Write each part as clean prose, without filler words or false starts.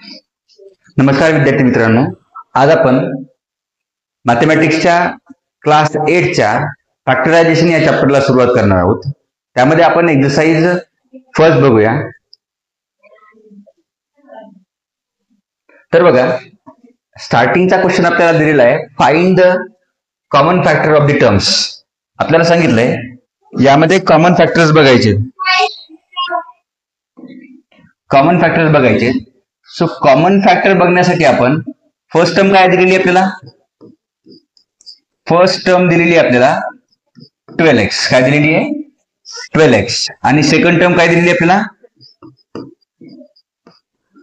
नमस्कार विद्यार्थी मित्रांनो, आज आपण मॅथमॅटिक्सच्या क्लास 8च्या फॅक्टरायझेशन या चॅप्टरला सुरुवात करणार आहोत. त्यामध्ये आपण एक्सरसाइज फर्स्ट बघूया. तर बघा, स्टार्टिंगचा क्वेश्चन आपल्याला दिलेला आहे, find the common factor of the terms. आपल्याला सांगितलंय यामध्ये कॉमन फॅक्टर्स बघायचे. कॉमन फॅक्टर्स बघायचे. सो कॉमन फॅक्टर बघण्यासाठी आपण फर्स्ट टर्म काय दिलेली आपल्याला, फर्स्ट टर्म दिलेली आपल्याला 12x. काय दिलेली आहे? 12x. आणि सेकंड टर्म काय दिलेली आपल्याला?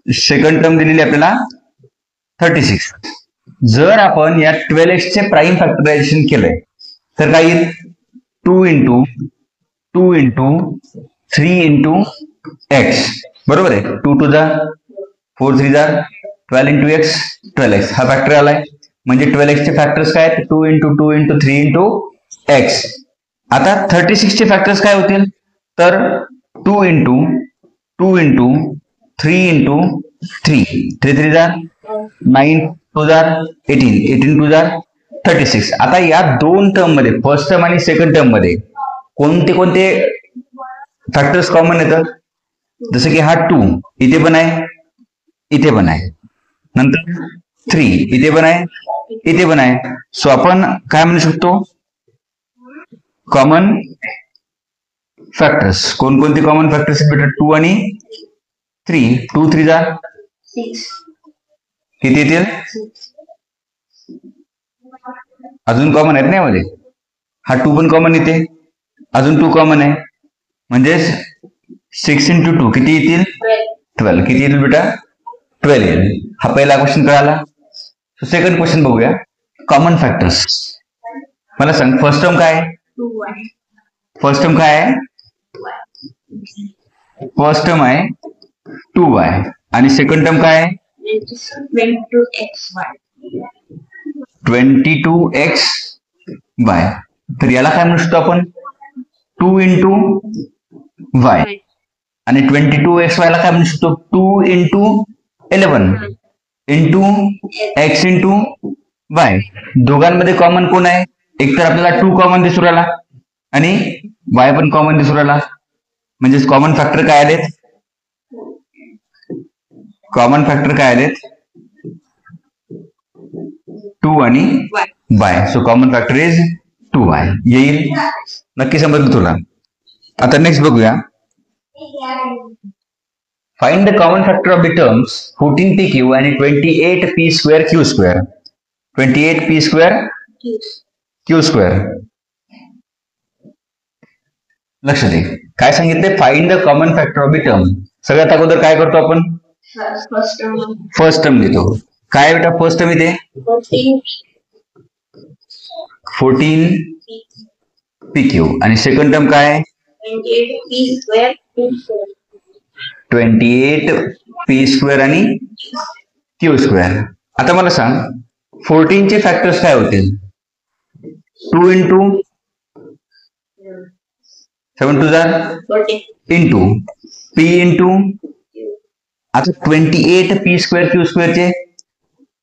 सेकंड टर्म दिलेली आपल्याला 36. जर आपण या 12x चे प्राइम फॅक्टरायझेशन केलंय तर काय येईल? 2 इंटू 2 इंटू 3 इंटू x. बरोबर आहे. 2 टू जा 4 3 जा 12 इंटू x 12x हा फॅक्टर आलाय. म्हणजे 12x चे फॅक्टर्स काय आहेत? 2 इंटू 2 इंटू 3 इंटू x. आता 36 चे फॅक्टर्स काय होतील? तर 2 इंटू 2 इंटू 3 इंटू 3 3 3 जा 9 2 जा 18 18 2 जा 36. आता या दोन टर्म मध्ये, फर्स्ट टर्म आणि सेकंड टर्म मध्ये कोणते कोणते फॅक्टर्स कॉमन येतात? जसं की हा 2 इथे पण आहे, इथे पण आहे. नंतर 3 इथे पण आहे, इथे पण आहे. सो आपण काय म्हणू शकतो? Common factors. कोणकोणते कॉमन फॅक्टर्स बेटा? 2 आणि 3. 2 3 जा 6. किती येतील? अजून कॉमन आहेत ना यामध्ये. हा 2 पण कॉमन येते, अजून 2 कॉमन आहे. म्हणजे 6 इंटू 2 किती येतील? 12. किती येतील बेटा? 12 येईल. हा पहिला क्वेश्चन कळाला. सेकंड क्वेश्चन बघूया. Common factors. मला सांग, फर्स्ट टर्म काय आहे? फर्स्ट टर्म काय आहे? फर्स्ट टर्म आहे 2y. आणि सेकंड टर्म काय आहे? 22xy. तर याला काय म्हणू शकतो आपण? 2 इंटू y. आणि 22xy ला काय म्हणू शकतो? 2 into 11 into x into y. दोघांमध्ये कॉमन कोण आहे? एक तर आपल्याला 2 कॉमन दिसू राहिला आणि y पण कॉमन दिसू राहिला. म्हणजे कॉमन फॅक्टर काय आलेत? कॉमन फॅक्टर काय आलेत? 2 आणि y. So common factor is 2y. येईल? नक्की समजलं तुला? आता नेक्स्ट बघूया. Find the common factor of the terms 14pq आणि 28p²q². 28p²q². लक्ष दे, काय सांगितले? Find the common factor of the term. सगळ्यात अगोदर काय करतो आपण? फर्स्ट टर्म लिहितो. काय बेटा फर्स्ट टर्म इथे? 14pq. आणि सेकंड टर्म काय? 28p² आणि q². आता मला सांग, 14 चे फॅक्टर्स काय होतील? 2 इंटू 7 2 जा इंटू p इंटू. आता 28p²q² चे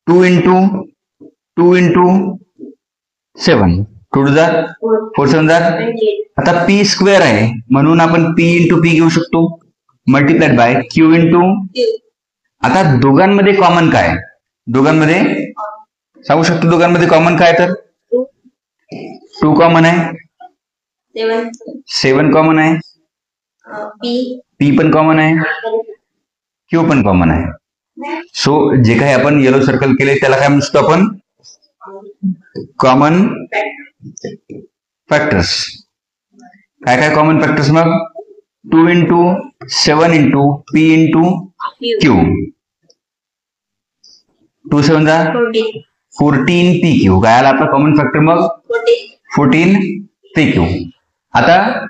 2 इंटू 2 इंटू 7 2 जा 4 7 जा. आता p² आहे म्हणून आपण p इंटू p घेऊ शकतो, मल्टिप्लाइड बाय q इंटू. आता दोघांमध्ये कॉमन काय? दोघांमध्ये सांगू शकतो, दोघांमध्ये कॉमन काय? तर 2 कॉमन आहे, 7 कॉमन आहे, p पण कॉमन आहे, q पण कॉमन आहे. सो जे काही आपण येलो सर्कल केले त्याला काय म्हणतो आपण? Common factors. काय काय कॉमन फॅक्टर्स मग? 2 into 7 into p into q. 2 7 जा 14pq. काय आला आपला कॉमन फॅक्टर मग? 14pq. आता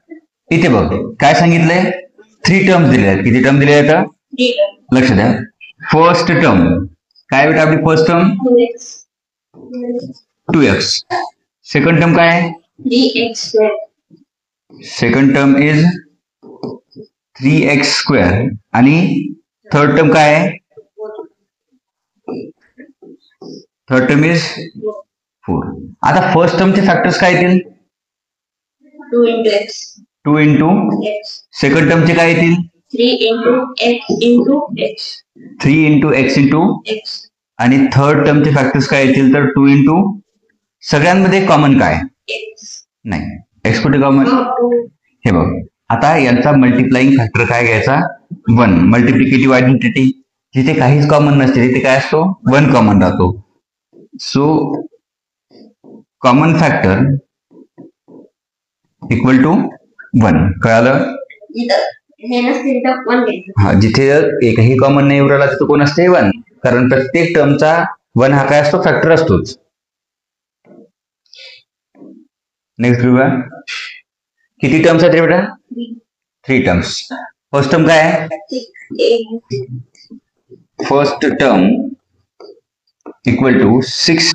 इथे बघ काय सांगितलंय? 3 टर्म्स दिले आहेत. किती टर्म दिले आहेत? लक्ष द्या. फर्स्ट टर्म काय बेटा आपली? First term 2x. Second term काय आहे? Second term is 3x². आणि थर्ड टर्म काय आहे? Third term is 4. आता फर्स्ट टर्मचे फॅक्टर्स काय येतील? 2 into x. 2 into X. Second टर्मचे काय येतील? 3 into x into x. 3 into x into X. आणि थर्ड टर्मचे फॅक्टर्स काय येतील? तर 2 इंटू सगळ्यांमध्ये कॉमन काय? X. नाही, एक्स कुठे कॉमन? No, 2. हे बघ, आता यांचा मल्टिप्लाइंग फॅक्टर काय घ्यायचा? 1. मल्टिप्लिकेटिव्ह आयडेंटिटी, जिथे काहीच कॉमन नसते तिथे काय असतो? 1 कॉमन राहतो. So common factor equal to 1. कळालं? हे नसते तिथं 1 घ्यायचं. हा, जिथे एकही कॉमन नाही उरला तिथे कोण असते? 1. कारण प्रत्येक टर्मचा 1 हा काय असतो? फॅक्टर असतोच. नेक्स्ट घेऊया. किती टर्म्स आहेत रे बेटा? 3 टर्म्स. फर्स्ट टर्म काय आहे? 6. First term equal to 6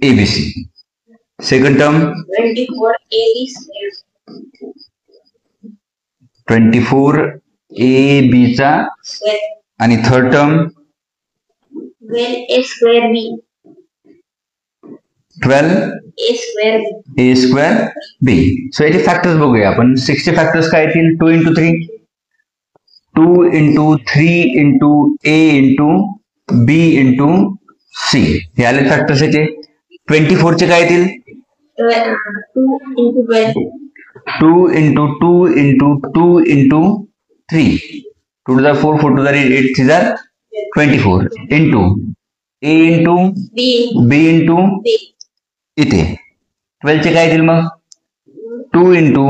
ABC. Second term 24 AB squared. 24 AB चा Square. आणि third term 12 A square B. 12 A square B. A square B. So याचे फॅक्टर्स बघूया आपण. 6 चे फॅक्टर्स काय येतील? 2 into 3, 2 into 3 into A into B into C. हे आले फॅक्टर्स याचे. 24 चे काय येतील? 2 into 12. 2 into 2 into 2 into 3. 2 to the 4, 4 to the 8, 3 are 24 into A into B. B into B. इथे 12 चे काय येतील मग? 2 into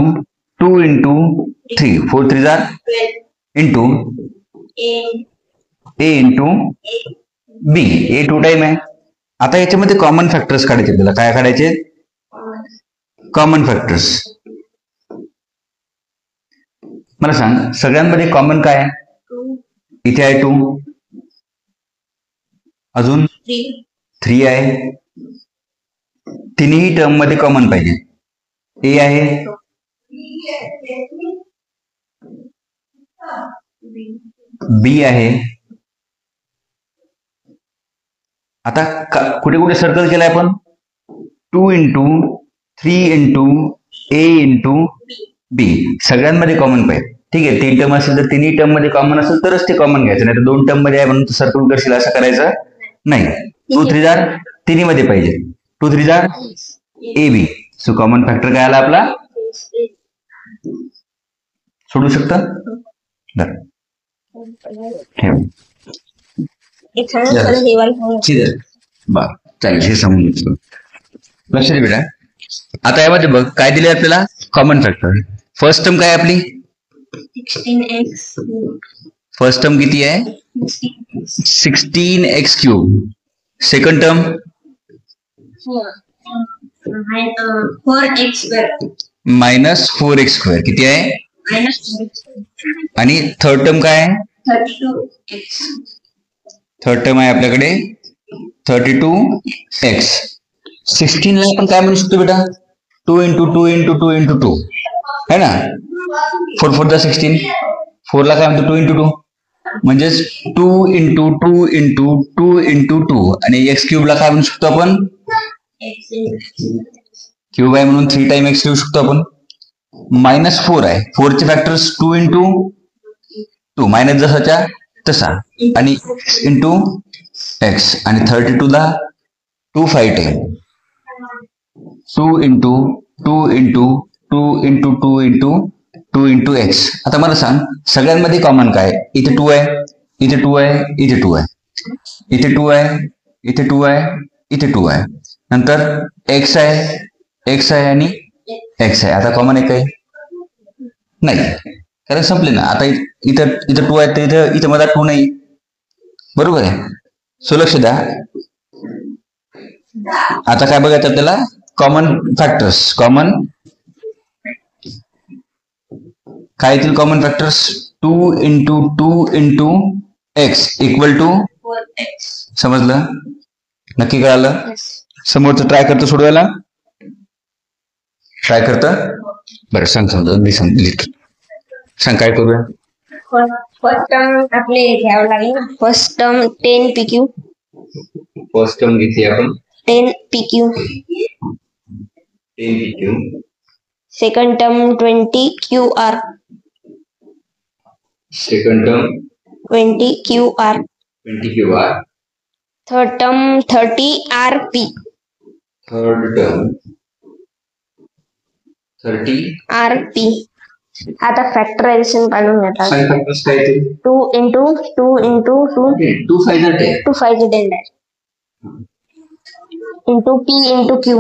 2 into 3, 4 3 are 12. Into A. A into A. B. A 2 time आहे. आता याच्यामध्ये कॉमन फॅक्टर्स काढायचे. आपल्याला काय काढायचे? Common factors. मला सांग, सगळ्यांमध्ये कॉमन काय आहे? 2. इथे आहे 2, अजून 3. 3 आहे. तिन्ही टर्म मध्ये कॉमन पाहिजे. ए आहे, बी आहे. आता कुठे कुठे सर्कल केलाय आपण? 2 इंटू 3 इंटू ए इंटू बी. सगळ्यांमध्ये कॉमन पाहिजे. ठीक आहे, 3 टर्म असेल तर तिन्ही टर्म मध्ये कॉमन असेल तरच ते कॉमन घ्यायचं, नाही तर 2 टर्म मध्ये आहे म्हणून सर्कल करशील असं करायचं नाही. 2 3 जार तिन्ही मध्ये पाहिजे. 2 3 जार a b. So common factor काय आला आपला? सोडू शकता? चालेल, हे समजून घेतलं. लक्ष दे बेटा. आता यामध्ये बघ काय दिले आपल्याला? Common factor. फर्स्ट टर्म काय आपली? 16x. फर्स्ट टर्म किती आहे? 16x cube. Second term 4x square. Minus 4x square. किती आहे? Minus 4x. आणि थर्ड टर्म काय आहे? 32x. थर्ड टर्म आहे आपल्याकडे 32x. 16 ला आपण काय म्हणू शकतो बेटा? 2 इंटू 2 इंटू 2 इंटू 2 है ना. 4 4 16. 4 ला काय म्हणतो? 2 इंटू 2 म्हणजेच 2 इंटू 2 इंटू 2 इंटू 2 आणि एक्स क्यूब ला काय म्हणू शकतो आपण? क्यूब आहे म्हणून 3 टाइम एक्स लिहू शकतो आपण. मायनस 4 आहे. 4 चे फॅक्टर्स 2 इंटू 2 मायनस जसाच्या तसा आणि इंटू एक्स आणि 32 ला 2 5 time 2 into 2 into 2 into 2 into 2 into x. आता मला सांग, सगळ्यांमध्ये कॉमन काय? इथे 2 आहे, इथे 2 आहे, इथे 2 आहे, इथे 2 आहे, इथे 2 आहे, इथे 2 आहे. नंतर एक्स आहे, एक्स आहे आणि एक्स आहे. आता कॉमन आहे काय? नाही, कारण संपले ना. आता इथं इथं 2 आहे, तर इथं मला 2 नाही. बरोबर आहे. सो लक्ष द्या. आता काय बघायचं आपल्याला? Common factors. कॉमन काय येतील? Common factors 2 into 2 into X equal to 4x. समजलं? नक्की कळालं? समोरचं ट्राय करतो सोडवायला. ट्राय करतं. बरं सांग, समजा सांग काय करूया. फर्स्ट टर्म आपले घ्यावं लागेल. First term 10 PQ. First term घेतली आपण 10 PQ. 10 PQ. Second term 20 QR. Second term 20 QR. 20 QR. Third term 30 RP. Third term 30 RP. आता फॅक्टरायझेशन काढून घेतात. फाइव फॅक्टर्स काय ते 2 into 2 into 2 2 5 10 2 5 10 dash into P into Q.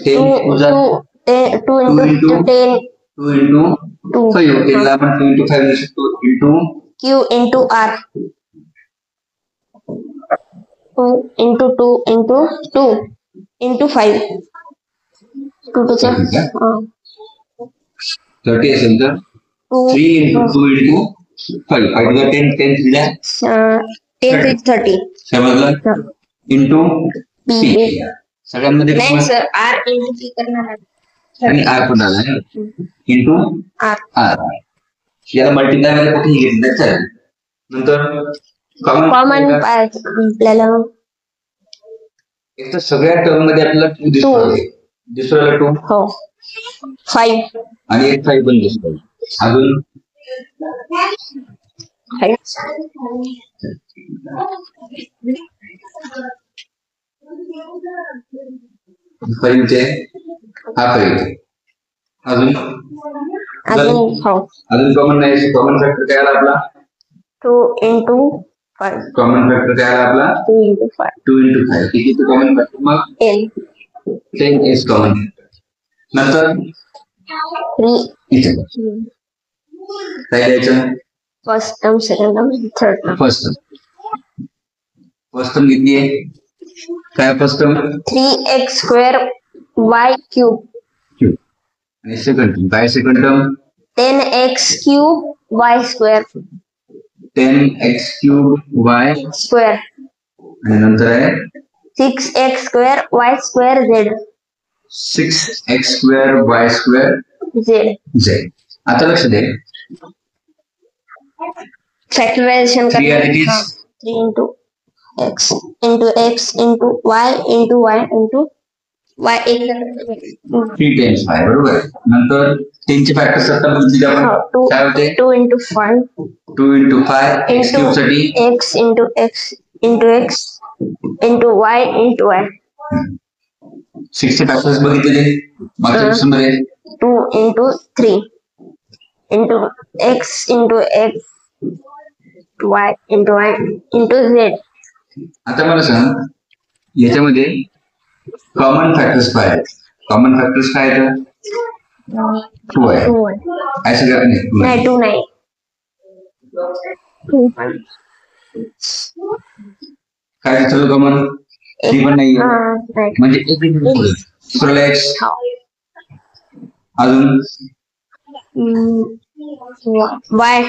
2 2 into 10 2 into 2 5 केला आपण 2 into 5 शकतो into Q into R. 2 into 2 into 2 into 5. 2 to 30 असेल तर 3 into 2 into 5 5 to 10 10 दिला 10 is 30. समजलं into P सगळ्यांमध्ये नाही सर R into P करणार आहे. आणि R पण आला into R. R याला मल्टिप्लाय मध्ये कुठेही घेतलं चालेल नंतर कॉमन आपल्याला एक तर सगळ्या टर्म मध्ये आपल्याला 2 दिसतो दुसऱ्याला 2 हो 5 आणि एक 5 पण दिसतो अजून 5 ते हा 5 अजून हो अजून कॉमन नाही कॉमन फॅक्टर काय आला आपला 2 into 5. कॉमन फॅक्टर काय आला आपला 2 into 5. 2 into 5 किती कॉमन फॅक्टर मग 10. 10 इज कॉमन नंतर 3. इथे काय द्यायचं First term, second term, third term. First term किती आहे काय first term 3x square y cube. Cube आणि सेकंड टर्म काय second term 10x cube y square. 10x cube y Square. आणि नंतर आहे 6x square y square z. 6x square y square Z. z आता लक्ष दे Factorization 3 as it is 3 into x into y into y into y 3 times 5 बरोबर नंतर 10 चे factors आता बघितले आपण काय होते 2 into 5 2 into 5 x cube साठी x into x into x into y into y 6 चे फॅक्टर्स बघितले मागच्या क्वेश्चन मध्ये 2 into 3 into x into x y into z. आता मला सांग याच्यामध्ये कॉमन फॅक्टर्स काय आहेत कॉमन फॅक्टर्स काय आहेत 2 आहे काय सगळ्यात नाही 2 नाही 2 काय दुसरं कॉमन 3 पण नाही म्हणजे एक दुसऱ्याला x अजून y